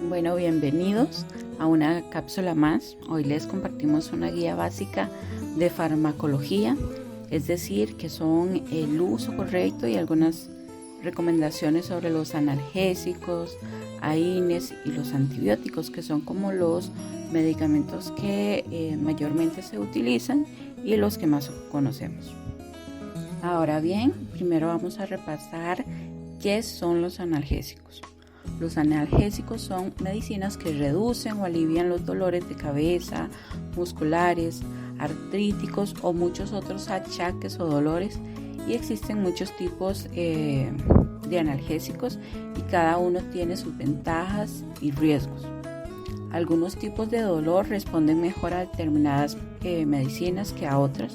Bueno, bienvenidos a una cápsula más. Hoy les compartimos una guía básica de farmacología, es decir, que son el uso correcto y algunas recomendaciones sobre los analgésicos, AINES y los antibióticos, que son como los medicamentos que mayormente se utilizan y los que más conocemos. Ahora bien, primero vamos a repasar qué son los analgésicos. Los analgésicos son medicinas que reducen o alivian los dolores de cabeza, musculares, artríticos o muchos otros achaques o dolores, y existen muchos tipos de analgésicos y cada uno tiene sus ventajas y riesgos. Algunos tipos de dolor responden mejor a determinadas medicinas que a otras,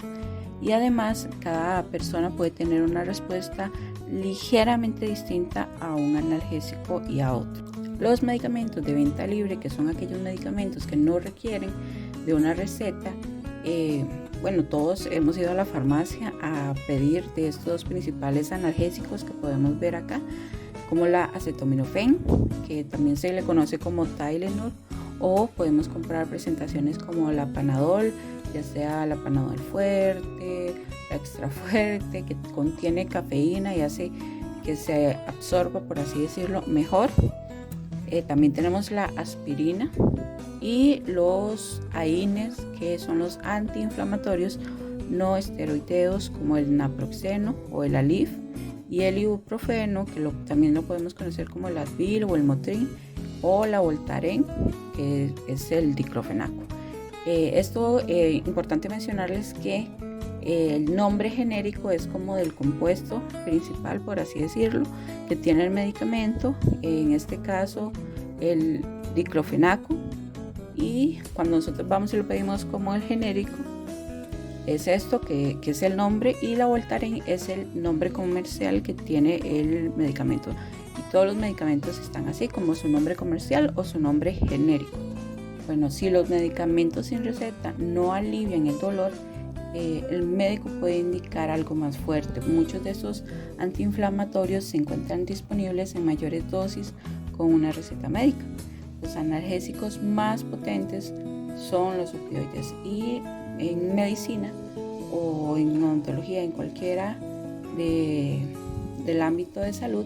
y además cada persona puede tener una respuesta ligeramente distinta a un analgésico y a otro. Los medicamentos de venta libre, que son aquellos medicamentos que no requieren de una receta, todos hemos ido a la farmacia a pedir de estos principales analgésicos que podemos ver acá, como la acetaminofén, que también se le conoce como Tylenol, o podemos comprar presentaciones como la Panadol, ya sea la Panadol fuerte, la extra fuerte, que contiene cafeína y hace que se absorba, por así decirlo, mejor. También tenemos la aspirina y los AINES, que son los antiinflamatorios no esteroideos, como el naproxeno o el Aleve, y el ibuprofeno, que también lo podemos conocer como el Advil o el Motrin, o la Voltaren, que es el diclofenaco. Importante mencionarles que el nombre genérico es como del compuesto principal, por así decirlo, que tiene el medicamento, en este caso el diclofenaco, y cuando nosotros vamos y lo pedimos como el genérico, es esto que es el nombre, y la Voltaren es el nombre comercial que tiene el medicamento. Y todos los medicamentos están así, como su nombre comercial o su nombre genérico. Bueno, si los medicamentos sin receta no alivian el dolor, el médico puede indicar algo más fuerte. Muchos de esos antiinflamatorios se encuentran disponibles en mayores dosis con una receta médica. Los analgésicos más potentes son los opioides, y en medicina o en odontología, en cualquiera del ámbito de salud,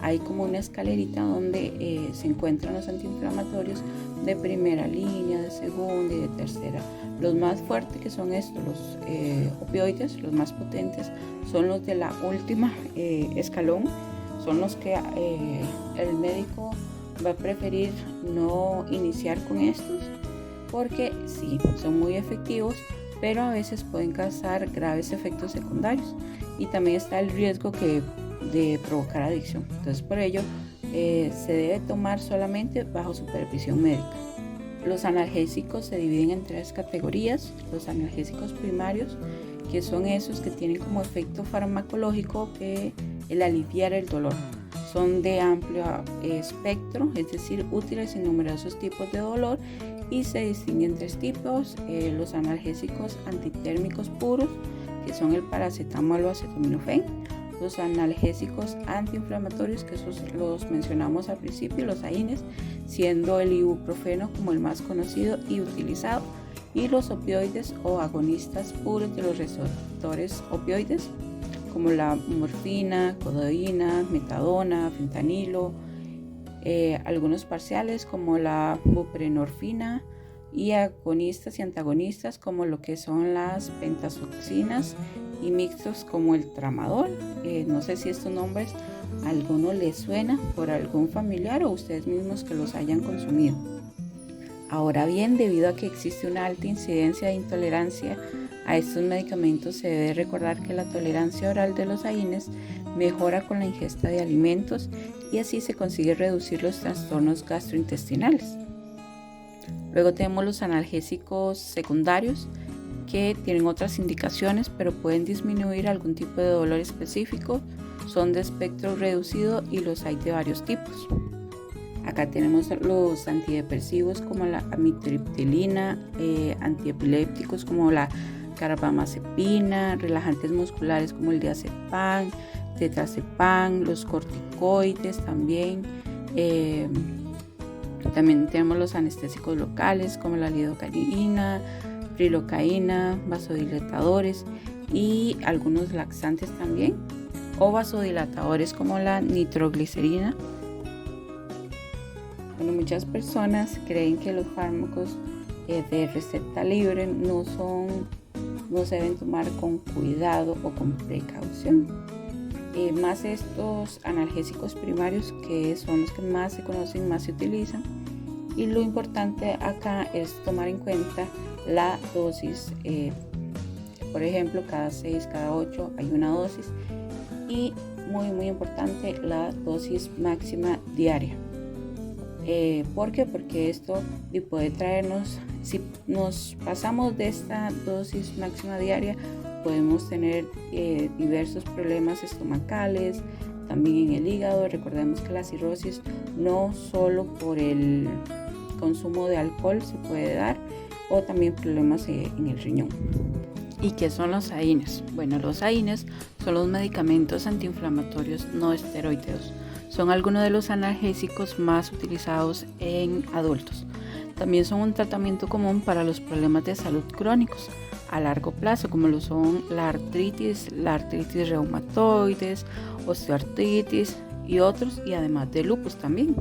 hay como una escalerita donde se encuentran los antiinflamatorios de primera línea, de segunda y de tercera. Los más fuertes, que son estos, los opioides, los más potentes, son los de la última escalón, son los que el médico va a preferir no iniciar con estos, porque sí, son muy efectivos, pero a veces pueden causar graves efectos secundarios, y también está el riesgo de provocar adicción. Entonces, por ello se debe tomar solamente bajo supervisión médica. Los analgésicos se dividen en tres categorías: los analgésicos primarios, que son esos que tienen como efecto farmacológico el aliviar el dolor. Son de amplio espectro, es decir, útiles en numerosos tipos de dolor, y se distinguen tres tipos: los analgésicos antitérmicos puros, que son el paracetamol o acetaminofén; los analgésicos antiinflamatorios, que esos los mencionamos al principio, los AINES, siendo el ibuprofeno como el más conocido y utilizado; y los opioides o agonistas puros de los receptores opioides, como la morfina, codeína, metadona, fentanilo, algunos parciales como la buprenorfina, y agonistas y antagonistas como lo que son las pentazoxinas, y mixtos como el tramadol. No sé si estos nombres a alguno les suena por algún familiar o ustedes mismos que los hayan consumido. Ahora bien, debido a que existe una alta incidencia de intolerancia a estos medicamentos, se debe recordar que la tolerancia oral de los AINES mejora con la ingesta de alimentos, y así se consigue reducir los trastornos gastrointestinales. Luego tenemos los analgésicos secundarios, que tienen otras indicaciones pero pueden disminuir algún tipo de dolor específico. Son de espectro reducido y los hay de varios tipos. Acá tenemos los antidepresivos como la amitriptilina, antiepilépticos como la carbamazepina, relajantes musculares como el diazepam, tetracepam, los corticoides también También tenemos los anestésicos locales como la lidocaína, prilocaína, vasodilatadores y algunos laxantes también, o vasodilatadores como la nitroglicerina. Bueno, muchas personas creen que los fármacos de receta libre no se deben tomar con cuidado o con precaución. Más estos analgésicos primarios, que son los que más se conocen, más se utilizan, y lo importante acá es tomar en cuenta la dosis. Por ejemplo, cada 6, cada 8 hay una dosis, y muy importante la dosis máxima diaria. ¿Por qué? Porque esto puede traernos, si nos pasamos de esta dosis máxima diaria, podemos tener diversos problemas estomacales, también en el hígado. Recordemos que la cirrosis no solo por el consumo de alcohol se puede dar, o también problemas en el riñón. ¿Y qué son los AINES? Bueno, los AINES son los medicamentos antiinflamatorios no esteroideos. Son algunos de los analgésicos más utilizados en adultos. También son un tratamiento común para los problemas de salud crónicos a largo plazo, como lo son la artritis reumatoides, osteoartritis y otros, y además de lupus también.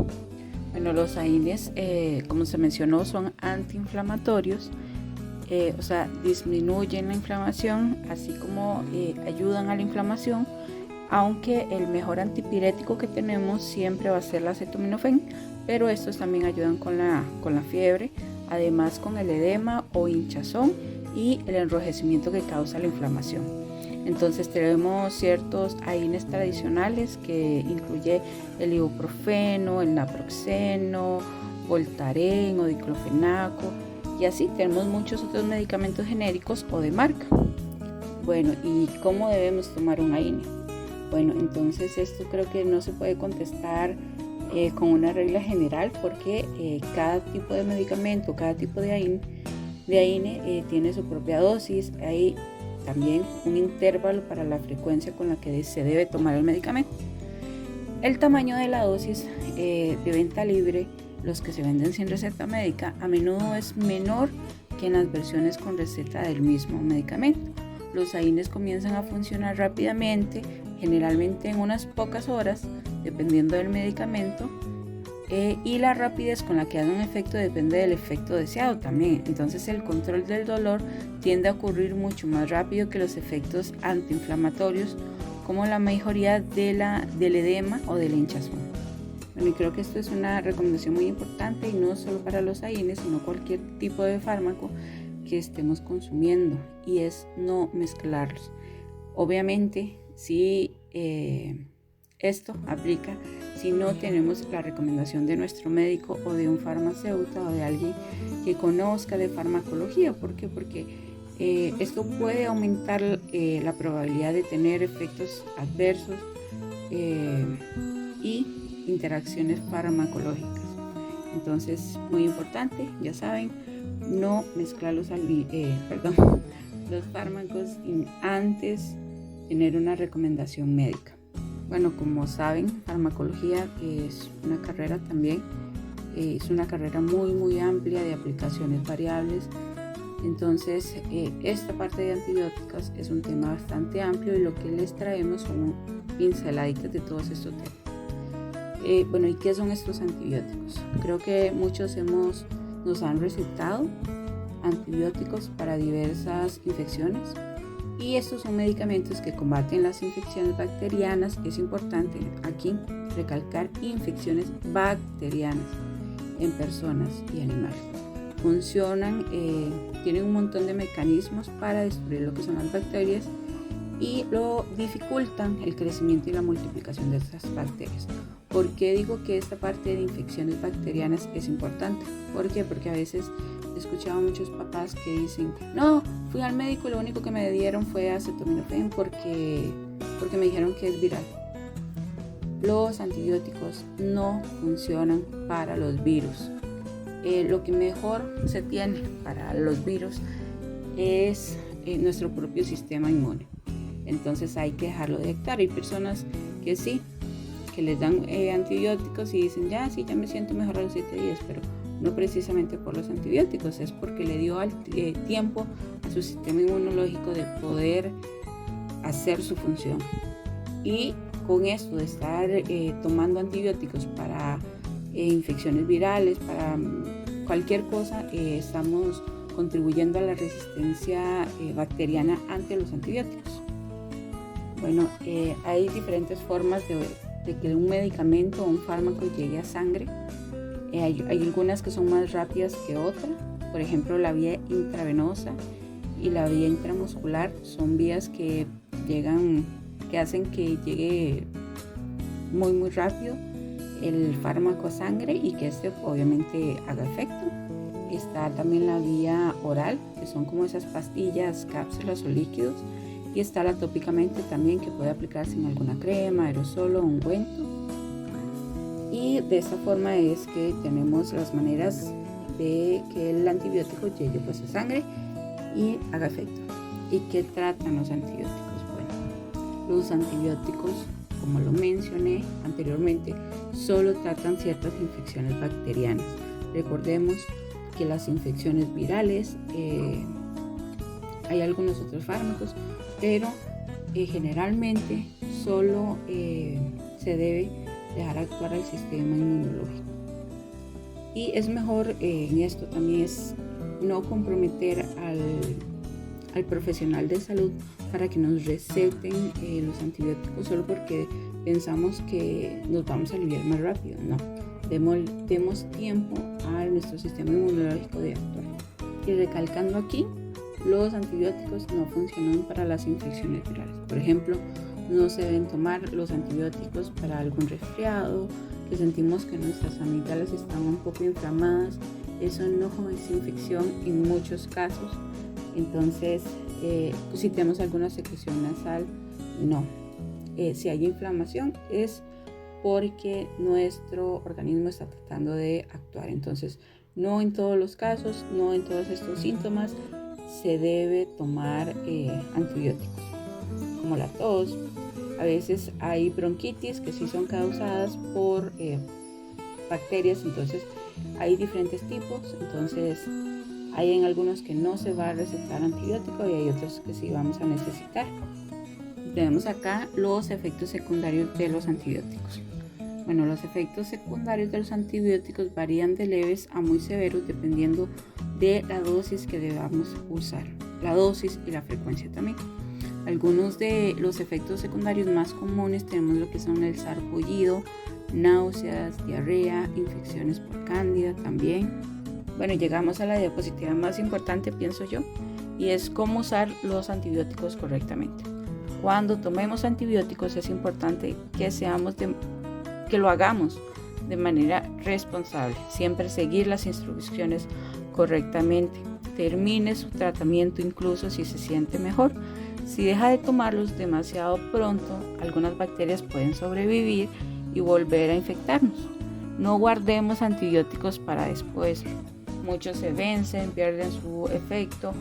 Bueno, los AINES, como se mencionó, son antiinflamatorios, o sea, disminuyen la inflamación, así como ayudan a la inflamación, aunque el mejor antipirético que tenemos siempre va a ser la acetaminofén, pero estos también ayudan con la fiebre, además con el edema o hinchazón y el enrojecimiento que causa la inflamación. Entonces tenemos ciertos AINES tradicionales que incluye el ibuprofeno, el naproxeno, Voltaren o diclofenaco, y así tenemos muchos otros medicamentos genéricos o de marca. Bueno, ¿y cómo debemos tomar un AINE? Bueno, entonces esto creo que no se puede contestar con una regla general, porque cada tipo de medicamento, cada tipo de AINE tiene su propia dosis. Hay también un intervalo para la frecuencia con la que se debe tomar el medicamento. El tamaño de la dosis de venta libre, los que se venden sin receta médica, a menudo es menor que en las versiones con receta del mismo medicamento. Los AINES comienzan a funcionar rápidamente, generalmente en unas pocas horas, dependiendo del medicamento, y la rapidez con la que hace un efecto depende del efecto deseado también. Entonces el control del dolor tiende a ocurrir mucho más rápido que los efectos antiinflamatorios, como la mejoría del edema o de la hinchazón. Bueno, y creo que esto es una recomendación muy importante, y no solo para los AINES, sino cualquier tipo de fármaco que estemos consumiendo, y es no mezclarlos. Obviamente, si esto aplica si no tenemos la recomendación de nuestro médico o de un farmacéutico o de alguien que conozca de farmacología. ¿Por qué? Porque esto puede aumentar la probabilidad de tener efectos adversos y interacciones farmacológicas. Entonces, muy importante, ya saben, no mezclar los fármacos antes de tener una recomendación médica. Bueno, como saben, farmacología es una carrera también, es una carrera muy amplia de aplicaciones variables. Entonces, esta parte de antibióticos es un tema bastante amplio, y lo que les traemos son pinceladitas de todos estos temas. Bueno, ¿y qué son estos antibióticos? Creo que muchos nos han recetado antibióticos para diversas infecciones, y estos son medicamentos que combaten las infecciones bacterianas. Es importante aquí recalcar infecciones bacterianas en personas y animales. Funcionan, tienen un montón de mecanismos para destruir lo que son las bacterias, y lo dificultan el crecimiento y la multiplicación de estas bacterias. ¿Por qué digo que esta parte de infecciones bacterianas es importante? ¿Por qué? Porque a veces he escuchado a muchos papás que dicen: no, fui al médico y lo único que me dieron fue acetaminofén porque me dijeron que es viral. Los antibióticos no funcionan para los virus. Lo que mejor se tiene para los virus es nuestro propio sistema inmune. Entonces hay que dejarlo de actuar. Hay personas que sí, que les dan antibióticos y dicen, ya me siento mejor a los 7 días, pero no precisamente por los antibióticos, es porque le dio tiempo a su sistema inmunológico de poder hacer su función. Y con esto de estar tomando antibióticos para infecciones virales, para cualquier cosa, estamos contribuyendo a la resistencia bacteriana ante los antibióticos. Bueno, hay diferentes formas de que un medicamento o un fármaco llegue a sangre. Hay algunas que son más rápidas que otras. Por ejemplo, la vía intravenosa y la vía intramuscular son vías que hacen que llegue muy rápido el fármaco a sangre y que obviamente haga efecto. Está también la vía oral, que son como esas pastillas, cápsulas o líquidos, y está la tópicamente también, que puede aplicarse en alguna crema, aerosol o ungüento. Y de esta forma es que tenemos las maneras de que el antibiótico llegue pues a sangre y haga efecto. ¿Y qué tratan los antibióticos? Bueno, los antibióticos, como lo mencioné anteriormente, solo tratan ciertas infecciones bacterianas. Recordemos que las infecciones virales, hay algunos otros fármacos, pero generalmente solo se debe dejar actuar al sistema inmunológico. Y es mejor en esto también es no comprometer al profesional de salud para que nos receten los antibióticos solo porque pensamos que nos vamos a aliviar más rápido. No, demos tiempo a nuestro sistema inmunológico de actuar. Y recalcando aquí, los antibióticos no funcionan para las infecciones virales. Por ejemplo, no se deben tomar los antibióticos para algún resfriado, que sentimos que nuestras amígdalas están un poco inflamadas. Eso no es infección en muchos casos. Entonces, si tenemos alguna secreción nasal, no. Si hay inflamación es porque nuestro organismo está tratando de actuar. Entonces, no en todos los casos, no en todos estos síntomas se debe tomar antibióticos, como la tos. A veces hay bronquitis que sí son causadas por bacterias, entonces hay diferentes tipos. Entonces hay en algunos que no se va a recetar antibiótico y hay otros que sí vamos a necesitar. Tenemos acá los efectos secundarios de los antibióticos. Bueno, los efectos secundarios de los antibióticos varían de leves a muy severos dependiendo de la dosis que debamos usar, la dosis y la frecuencia también. Algunos de los efectos secundarios más comunes tenemos lo que son el sarpullido, náuseas, diarrea, infecciones por cándida también. Bueno, llegamos a la diapositiva más importante, pienso yo, y es cómo usar los antibióticos correctamente. Cuando tomemos antibióticos es importante que lo hagamos de manera responsable, siempre seguir las instrucciones correctamente, termine su tratamiento incluso si se siente mejor. Si deja de tomarlos demasiado pronto, algunas bacterias pueden sobrevivir y volver a infectarnos. No guardemos antibióticos para después. Muchos se vencen, pierden su efecto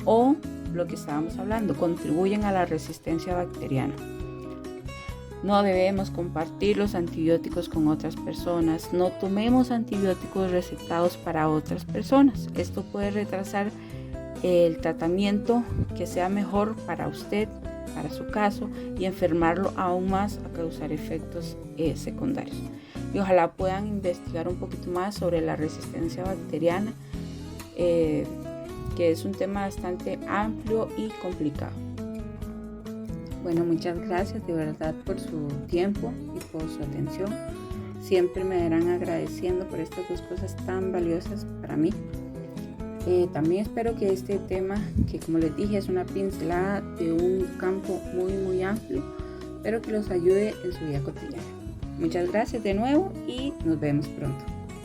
o, lo que estábamos hablando, contribuyen a la resistencia bacteriana. No debemos compartir los antibióticos con otras personas. No tomemos antibióticos recetados para otras personas. Esto puede retrasar el tratamiento que sea mejor para usted, para su caso, y enfermarlo aún más a causar efectos secundarios. Y ojalá puedan investigar un poquito más sobre la resistencia bacteriana, que es un tema bastante amplio y complicado. Bueno, muchas gracias de verdad por su tiempo y por su atención. Siempre me verán agradeciendo por estas dos cosas tan valiosas para mí. También espero que este tema, que como les dije es una pincelada de un campo muy amplio, pero que los ayude en su vida cotidiana. Muchas gracias de nuevo y nos vemos pronto.